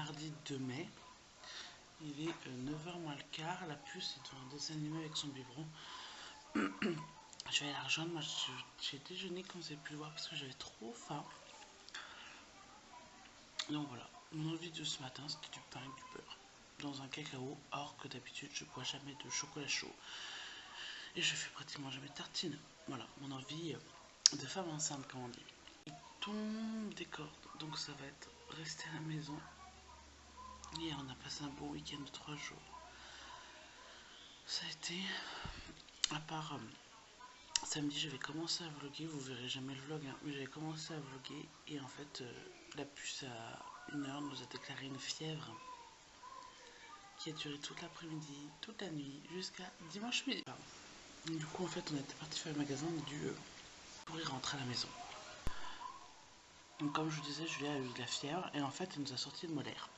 mardi 2 mai. Il est 9h moins le quart. La puce est devant un dessin animé avec son biberon. Je vais aller la rejoindre. Moi, j'ai déjeuné quand vous avez pu le voir parce que j'avais trop faim. Donc voilà, mon envie de ce matin, c'était du pain avec du beurre dans un cacao, or que d'habitude je bois jamais de chocolat chaud et je fais pratiquement jamais de tartines. Voilà, mon envie de femme enceinte, comme on dit. Il tombe des cordes, donc ça va être rester à la maison. Hier on a passé un bon week-end de 3 jours. Ça a été, à part samedi, j'avais commencé à vlogger, vous verrez jamais le vlog, hein, mais j'avais commencé à vlogger et en fait la puce à 1h nous a déclaré une fièvre qui a duré toute l'après-midi, toute la nuit, jusqu'à dimanche midi. Du coup, en fait, on était parti faire le magasin pour y rentrer à la maison. Donc, comme je vous disais, Julia a eu de la fièvre et en fait, elle nous a sorti de molaire.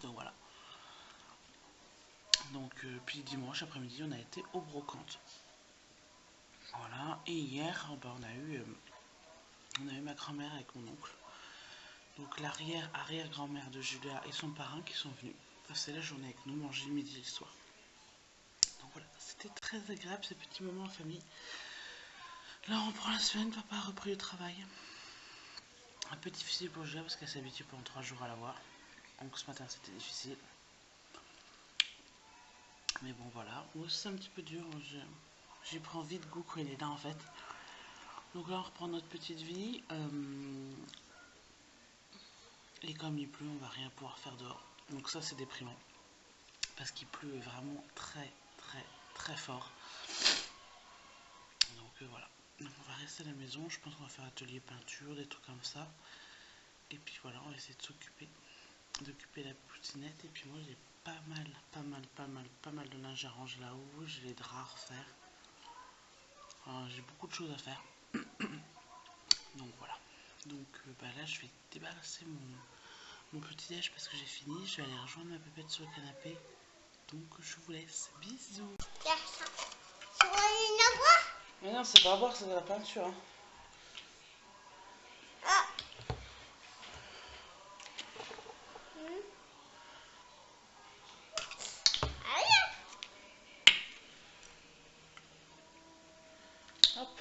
Donc voilà. Donc, puis dimanche après-midi, on a été au brocante. Voilà. Et hier, on a eu ma grand-mère avec mon oncle. Donc, l'arrière-grand-mère de Julia et son parrain qui sont venus passer la journée avec nous, manger le midi et le soir. Donc voilà, c'était très agréable ces petits moments en famille. Là on prend la semaine, papa a repris le travail. Un peu difficile pour Julia parce qu'elle s'est habituée pendant 3 jours à la voir. Donc ce matin c'était difficile. Mais bon voilà, moi c'est un petit peu dur, j'y prends vite goût quand il est là en fait. Donc là on reprend notre petite vie. Et comme il pleut, on va rien pouvoir faire dehors. Donc ça c'est déprimant. Parce qu'il pleut vraiment très fort. Donc voilà. Donc on va rester à la maison, je pense qu'on va faire atelier peinture, des trucs comme ça. Et puis voilà, on va essayer de d'occuper la poutinette. Et puis moi j'ai pas mal de linge à ranger là-haut, j'ai les draps à refaire. Enfin, j'ai beaucoup de choses à faire. Donc voilà. Donc là je vais débarrasser mon petit déj parce que j'ai fini. Je vais aller rejoindre ma pépette sur le canapé. Donc je vous laisse. Bisous. Mais non, c'est pas à boire, c'est de la peinture. Hein. Hop.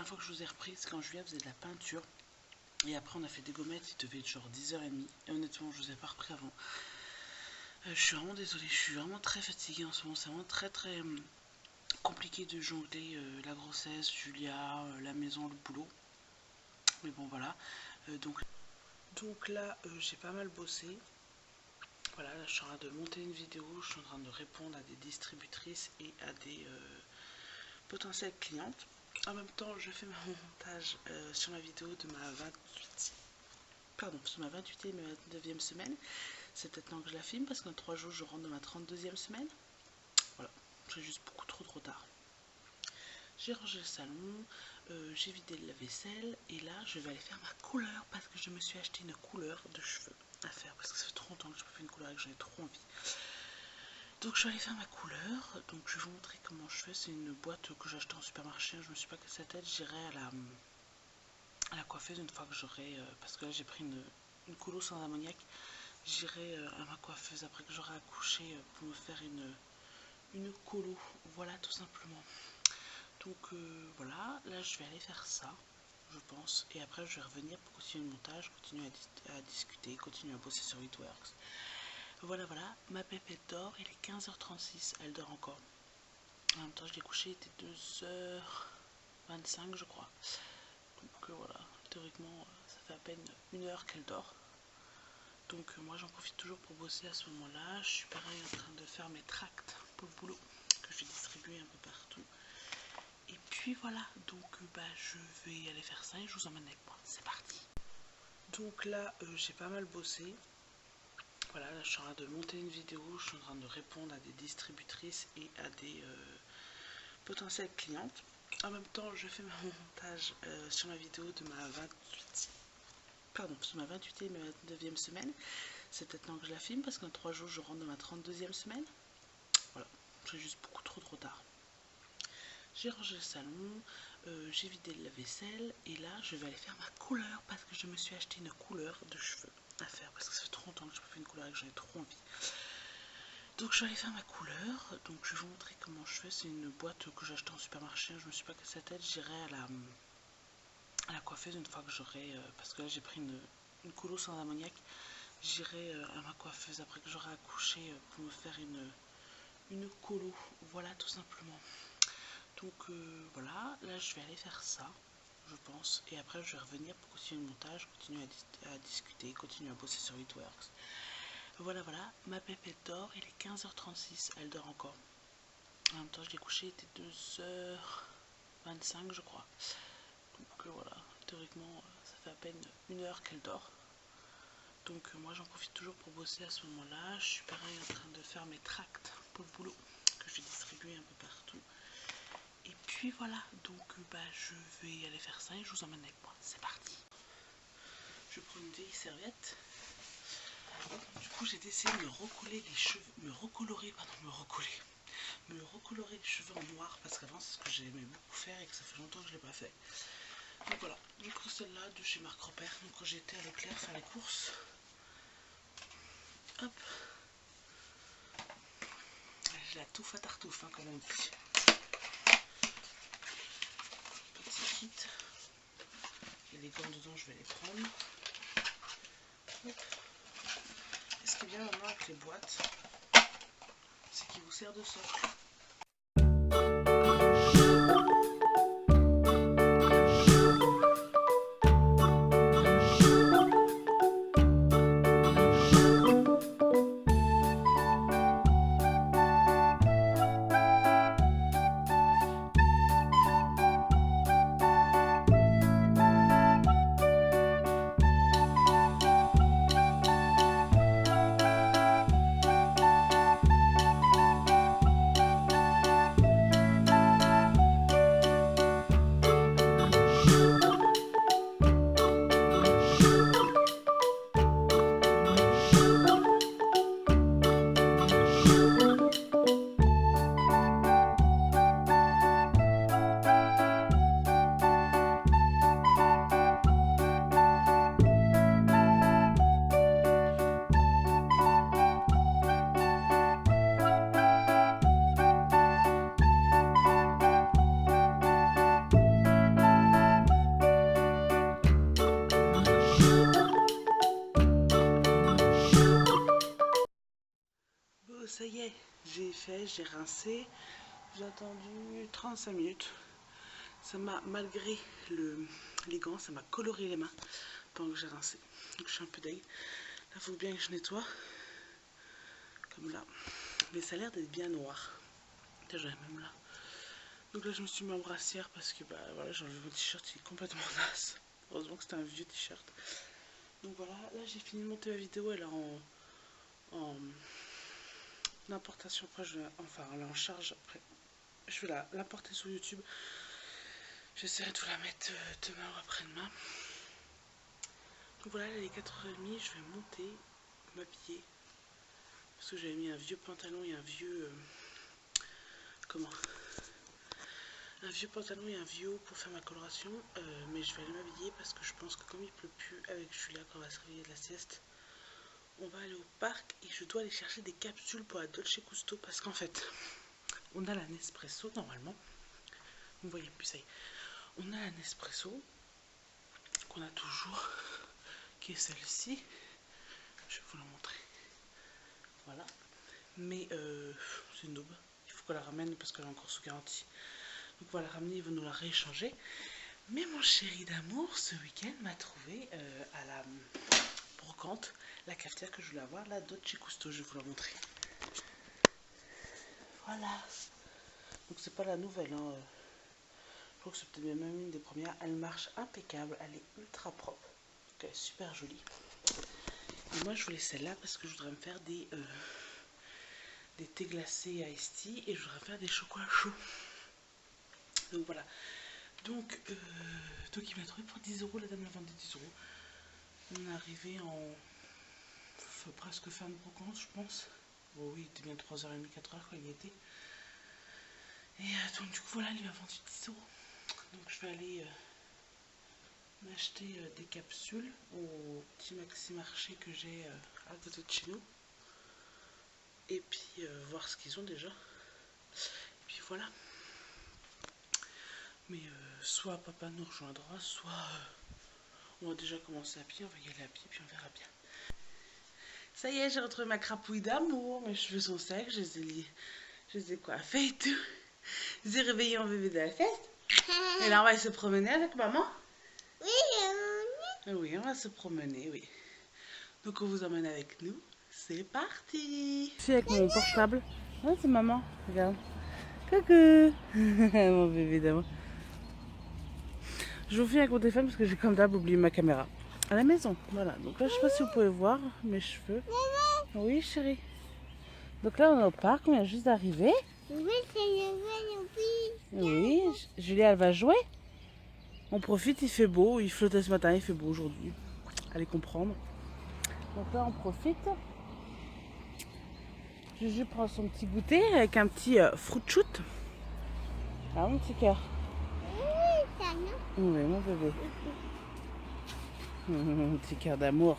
dernière fois que je vous ai repris, c'est quand Julia faisait de la peinture. Et après, on a fait des gommettes, il devait être genre 10h30. Et honnêtement, je vous ai pas repris avant. Je suis vraiment désolée, je suis vraiment très fatiguée en ce moment. C'est vraiment très très compliqué de jongler la grossesse, Julia, la maison, le boulot. Mais bon, voilà. Donc là, j'ai pas mal bossé. Voilà, là, je suis en train de monter une vidéo. Je suis en train de répondre à des distributrices et à des potentielles clientes. En même temps, je fais mon montage sur ma vidéo de ma 28e et ma 29e semaine. C'est peut-être temps que je la filme parce qu'en 3 jours, je rentre dans ma 32e semaine. Voilà, c'est juste beaucoup trop tard. J'ai rangé le salon, j'ai vidé le lave-vaisselle et là, je vais aller faire ma couleur parce que je me suis acheté une couleur de cheveux à faire parce que ça fait trop longtemps que je n'ai pas fait une couleur et que j'en ai trop envie. Donc je vais aller faire ma couleur, donc je vais vous montrer comment je fais. C'est une boîte que j'ai achetée en supermarché, je me suis pas cassé la tête, j'irai à la coiffeuse une fois que j'aurai, parce que là j'ai pris une colo sans ammoniac, j'irai à ma coiffeuse après que j'aurai accouché pour me faire une colo, voilà tout simplement. Donc voilà, là je vais aller faire ça, je pense, et après je vais revenir pour continuer le montage, continuer à discuter, continuer à bosser sur It-Works. Voilà, ma pépette dort, il est 15h36, elle dort encore. En même temps, je l'ai couchée, il était 2h25, je crois. Donc voilà, théoriquement, ça fait à peine 1 heure qu'elle dort. Donc moi, j'en profite toujours pour bosser à ce moment-là. Je suis pareil en train de faire mes tracts pour le boulot, que je vais distribuer un peu partout. Et puis voilà, donc je vais aller faire ça et je vous emmène avec moi. C'est parti. Donc là, j'ai pas mal bossé. Voilà, là, je suis en train de monter une vidéo, je suis en train de répondre à des distributrices et à des potentielles clientes. En même temps, je fais mon montage sur ma vidéo de ma 28e et ma 29e semaine. C'est peut-être temps que je la filme parce qu'en 3 jours, je rentre dans ma 32e semaine. Voilà, c'est juste beaucoup trop tard. J'ai rangé le salon, j'ai vidé le lave-vaisselle et là, je vais aller faire ma couleur parce que je me suis acheté une couleur de cheveux à faire parce que ça fait trop longtemps que je n'ai pas fait une couleur et que j'en ai trop envie. Donc je vais aller faire ma couleur, donc je vais vous montrer comment je fais. C'est une boîte que j'ai achetée en supermarché, je me suis pas cassé la tête, j'irai à la coiffeuse une fois que j'aurai, parce que là j'ai pris une colo sans ammoniac, j'irai à ma coiffeuse après que j'aurai accouché pour me faire une colo, voilà tout simplement. Donc voilà, là je vais aller faire ça, je pense, et après je vais revenir pour continuer le montage, continuer à discuter, continuer à bosser sur It-Works. Voilà, ma pépette dort, il est 15h36, elle dort encore. En même temps, je l'ai couchée, il était 2h25, je crois. Donc voilà, théoriquement, ça fait à peine 1 heure qu'elle dort. Donc moi, j'en profite toujours pour bosser à ce moment-là. Je suis pareil en train de faire mes tracts pour le boulot, que je vais distribuer un peu partout. Et puis voilà, donc je vais aller faire ça et je vous emmène avec moi. C'est parti. Je prends une vieille serviette. Du coup, j'ai essayé de me recoller les cheveux, me recolorer les cheveux en noir parce qu'avant c'est ce que j'aimais beaucoup faire et que ça fait longtemps que je ne l'ai pas fait. Donc voilà, du coup celle-là de chez Marc Repère, donc quand j'étais à Leclerc faire les courses, hop, j'ai la touffe à tartouffe hein, comme on dit. Petit kit, il y a les gants dedans, je vais les prendre. Hop. Et ce qui est bien maintenant avec les boîtes, c'est qu'il vous sert de socle. j'ai fait, j'ai rincé. J'ai attendu 35 minutes. Ça m'a, malgré les gants, ça m'a coloré les mains pendant que j'ai rincé. Donc je suis un peu deg. Là, il faut bien que je nettoie. Comme là. Mais ça a l'air d'être bien noir. Déjà, même là. Donc là, je me suis mis en brassière parce que bah voilà, j'ai enlevé mon t-shirt, il est complètement naze. Heureusement que c'était un vieux t-shirt. Donc voilà, là j'ai fini de monter ma vidéo, elle est en importation. Après, enfin, elle est en charge. Après, je vais l'importer sur YouTube. J'essaierai de vous la mettre demain ou après-demain. Donc voilà, là, il est 4h30, je vais monter, m'habiller. Parce que j'avais mis un vieux pantalon et un vieux... comment, un vieux pantalon et un vieux haut pour faire ma coloration. Mais je vais aller m'habiller parce que je pense que comme il pleut plus avec Julia quand on va se réveiller de la sieste, on va aller au parc et je dois aller chercher des capsules pour la Dolce Gusto parce qu'en fait, on a la Nespresso normalement. Vous voyez plus, ça y est. On a la Nespresso qu'on a toujours, qui est celle-ci. Je vais vous la montrer. Voilà. Mais c'est une aube. Il faut qu'on la ramène parce qu'elle est encore sous garantie. Donc on va la ramener, il va nous la rééchanger. Mais mon chéri d'amour, ce week-end, m'a trouvé à la brocante la cafetière que je voulais avoir, la Dolce Gusto. Je vais vous la montrer. Voilà. Donc c'est pas la nouvelle, hein. Je crois que c'est peut-être même une des premières. Elle marche impeccable, elle est ultra propre. Donc elle est super jolie. Et moi je voulais celle-là parce que je voudrais me faire des thés glacés à iced tea et je voudrais faire des chocolats chauds. Donc voilà. Donc il m'a trouvé pour 10 €, la dame l'a vendu 10 €. On est arrivé en presque fin de brocante, je pense. Bon oui, il était bien 3h30, 4h quand il y était. Et donc du coup voilà, il m'a vendu 10 €. Donc je vais aller m'acheter des capsules au petit maxi marché que j'ai à côté de chez nous. Et puis voir ce qu'ils ont déjà. Et puis voilà. Mais soit papa nous rejoindra, soit on va déjà commencer à pied, on va y aller à pied, puis on verra bien. Ça y est, j'ai retrouvé ma crapouille d'amour. Mes cheveux sont secs, je les ai coiffés et tout. Je les ai réveillés en bébé de la fête. Et là, on va aller se promener avec maman. Oui, oui, on va se promener, oui. Donc, on vous emmène avec nous. C'est parti. Je suis avec mon portable. Oh, c'est maman, regarde. Coucou. Mon bébé d'amour. Je vous fais avec mon téléphone parce que j'ai comme d'hab oublié ma caméra à la maison. Voilà, donc là je sais pas si vous pouvez voir mes cheveux. Oui chérie. Donc là on est au parc, on vient juste d'arriver. Oui, Julia elle va jouer. On profite, il fait beau, il flottait ce matin, il fait beau aujourd'hui. Allez comprendre. Donc là on profite. Juju prend son petit goûter avec un petit fruit shoot. Ah mon petit cœur. Oui mon bébé. Mon petit cœur d'amour.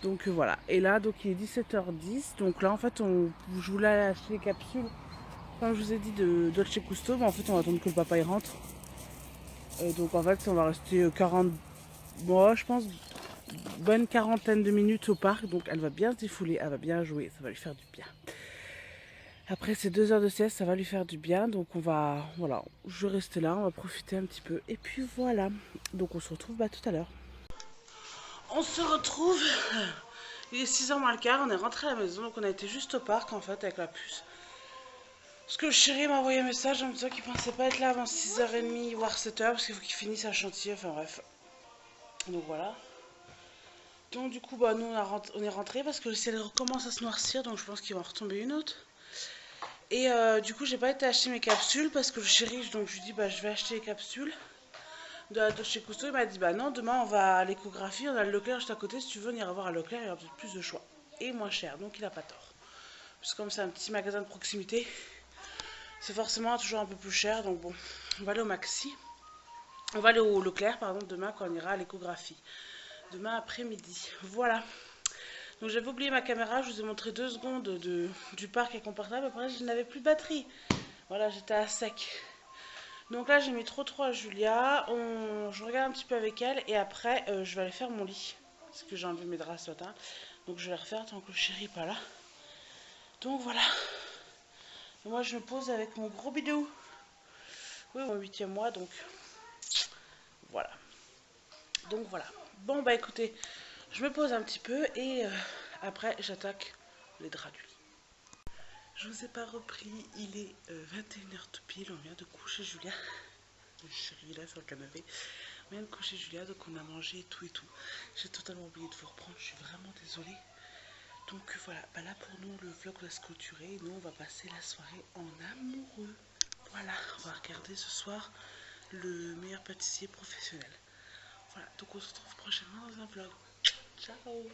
Donc voilà, et là donc il est 17h10, donc là en fait je voulais aller acheter les capsules, comme je vous ai dit, de Dolce Gusto, mais en fait on va attendre que le papa y rentre. Donc en fait on va rester 40, moi je pense, bonne quarantaine de minutes au parc, donc elle va bien se défouler, elle va bien jouer, ça va lui faire du bien. Après ces 2 heures de sieste, ça va lui faire du bien, donc on va, voilà, je vais rester là, on va profiter un petit peu, et puis voilà, donc on se retrouve tout à l'heure. On se retrouve, il est 6h moins le quart, on est rentré à la maison, donc on a été juste au parc en fait avec la puce. Parce que le chéri m'a envoyé un message en me disant qu'il pensait pas être là avant 6h30 voire 7h parce qu'il faut qu'il finisse un chantier, enfin bref. Donc voilà. Donc du coup bah nous on est rentré parce que le ciel recommence à se noircir, donc je pense qu'il va en retomber une autre. Et du coup j'ai pas été acheter mes capsules parce que le chéri, donc je lui dis bah je vais acheter les capsules de la Dolce Gusto. Il m'a dit bah non, demain on va à l'échographie, on a le Leclerc juste à côté, si tu veux on ira voir à Leclerc, il y aura peut-être plus de choix et moins cher, donc il a pas tort. Parce que comme c'est un petit magasin de proximité, c'est forcément toujours un peu plus cher, donc bon, on va aller au Maxi. On va aller au Leclerc, pardon, demain quand on ira à l'échographie. Demain après-midi, voilà. Donc j'avais oublié ma caméra, je vous ai montré 2 secondes du parc avec mon portable, après je n'avais plus de batterie. Voilà, j'étais à sec. Donc là j'ai mis trop à Julia, je regarde un petit peu avec elle et après je vais aller faire mon lit. Parce que j'ai enlevé mes draps ce matin, donc je vais les refaire tant que le chéri n'est pas là. Donc voilà. Et moi je me pose avec mon gros bidou. Oui, mon 8e mois, donc voilà. Donc voilà. Bon bah écoutez, je me pose un petit peu et après j'attaque les draps du lit. Je vous ai pas repris, il est 21h tout pile, on vient de coucher Julia. Le chéri est là sur le canapé. On vient de coucher Julia, donc on a mangé tout et tout. J'ai totalement oublié de vous reprendre, je suis vraiment désolée. Donc voilà, bah là pour nous le vlog va se clôturer et nous on va passer la soirée en amoureux. Voilà, on va regarder ce soir le meilleur pâtissier professionnel. Voilà, donc on se retrouve prochainement dans un vlog. Ciao!